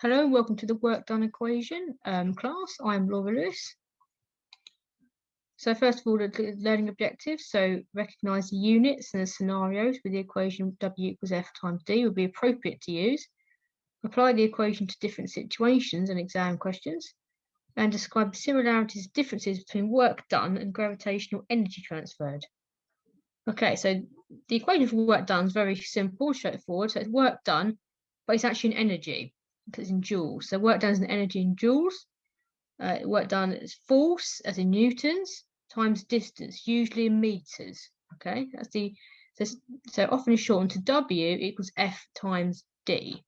Hello and welcome to the work done equation class. I'm Laura Lewis. So first of all, the learning objectives. So recognise the units and the scenarios with the equation W equals F times D would be appropriate to use. Apply the equation to different situations and exam questions. And describe the similarities and differences between work done and gravitational energy transferred. Okay, so the equation for work done is very simple, straightforward. So it's work done, but it's actually an energy. Because it's in joules. So work done is an energy in joules. Work done is force, as in newtons, times distance, usually in meters. Okay, that's the so often it's shortened to W equals F times D.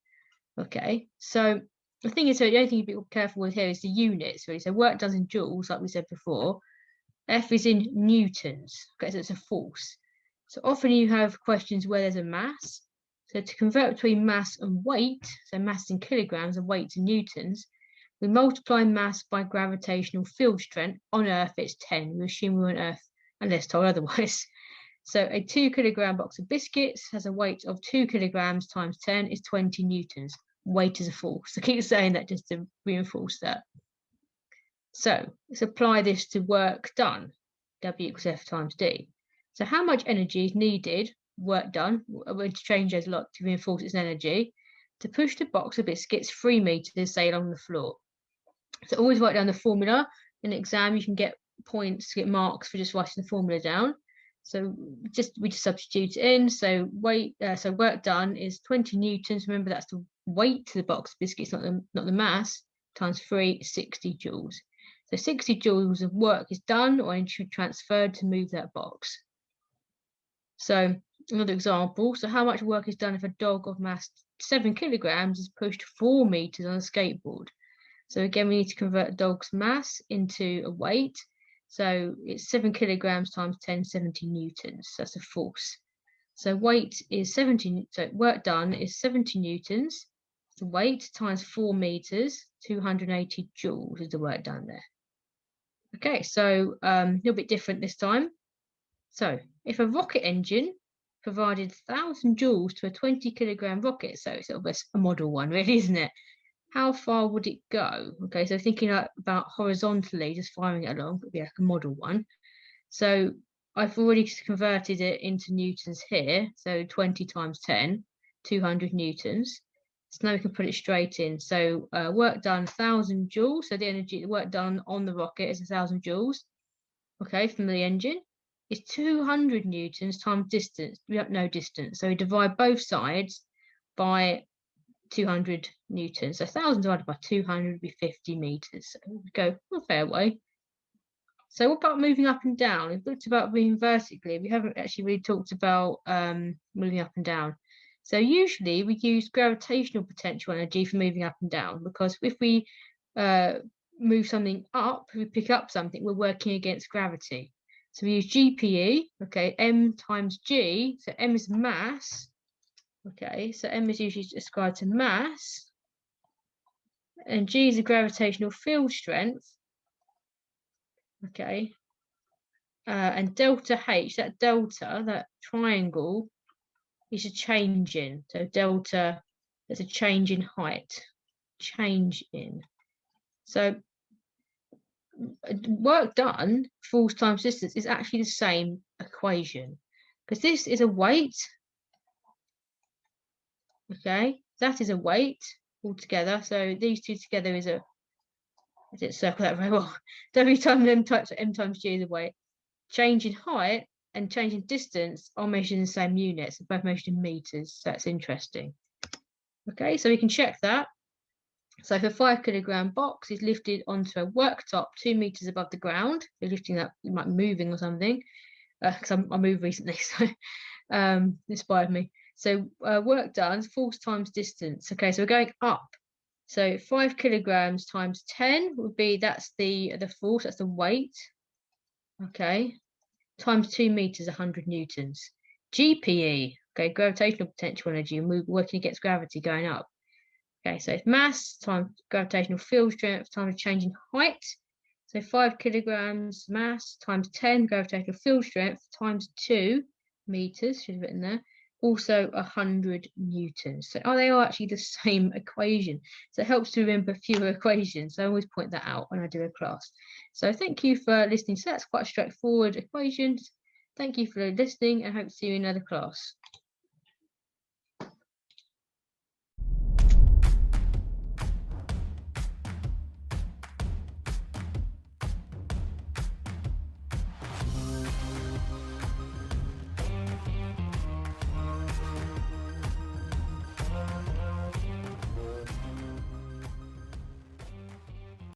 Okay, so the thing is, so the only thing you be careful with here is the units. Really, so work done in joules, like we said before. F is in newtons. Okay, so it's a force. So often you have questions where there's a mass. So to convert between mass and weight, so mass in kilograms and weight in newtons, we multiply mass by gravitational field strength. On Earth, it's 10. We assume we're on Earth unless told otherwise. So a 2 kilogram box of biscuits has a weight of 2 kilograms times 10 is 20 newtons. Weight is a force. I keep saying that just to reinforce that. So let's apply this to work done. W equals F times D. So how much energy is needed, work done, we're going to change those a lot to reinforce its energy, to push the box of biscuits 3 meters, say, along the floor. So always write down the formula. In an exam, you can get points, get marks for just writing the formula down. So we just substitute it in. So so work done is 20 newtons. Remember, that's the weight to the box of biscuits, not the mass, times 3, 60 joules. So 60 joules of work is done or energy transferred to move that box. So another example. So how much work is done if a dog of mass 7 kilograms is pushed 4 meters on a skateboard? So again, we need to convert a dog's mass into a weight. So it's 7 kilograms times 10, 70 newtons. That's a force. So weight is 70. So work done is 70 newtons. The weight times 4 meters, 280 joules is the work done there. Okay, so a little bit different this time. So if a rocket engine provided 1,000 joules to a 20 kilogram rocket, so it's sort of a model one, really, isn't it? How far would it go? Okay, so thinking about horizontally, just firing it along, would be like a model one. So I've already converted it into newtons here. So 20 times 10, 200 newtons. So now we can put it straight in. So work done 1,000 joules. So the energy work done on the rocket is 1,000 joules. Okay, from the engine. Is 200 newtons times distance. We don't know distance. So we divide both sides by 200 newtons. So 1,000 divided by 200 would be 50 meters. So we go a fair way. So what about moving up and down? We've talked about moving vertically. We haven't actually really talked about moving up and down. So usually we use gravitational potential energy for moving up and down, because if we move something up, we pick up something, we're working against gravity. So we use GPE, okay, M times G. So M is mass. Okay, so M is usually ascribed to mass, and G is a gravitational field strength. Okay, and delta H, that delta, that triangle, is a change in. So delta, there's a change in height, change in. So work done, force times distance, is actually the same equation, because this is a weight. Okay, that is a weight altogether. So these two together is a, I didn't circle that very well. W times M times G is a weight. Change in height and change in distance are measured in the same units, both measured in meters. So that's interesting. Okay, so we can check that. So if a 5 kilogram box is lifted onto a worktop 2 meters above the ground, you're lifting that, you might be moving or something, because I moved recently, so inspired me. So work done, force times distance. Okay, so we're going up. So 5 kilograms times 10 would be, that's the force, that's the weight. Okay, times 2 meters, 100 newtons. GPE, okay, gravitational potential energy, working against gravity, going up. Okay, so it's mass times gravitational field strength times change in height. So 5 kilograms mass times 10 gravitational field strength times 2 meters, should have written there, also 100 newtons. So they are actually the same equation. So it helps to remember fewer equations. So I always point that out when I do a class. So thank you for listening. So that's quite a straightforward equations. Thank you for listening, and hope to see you in another class.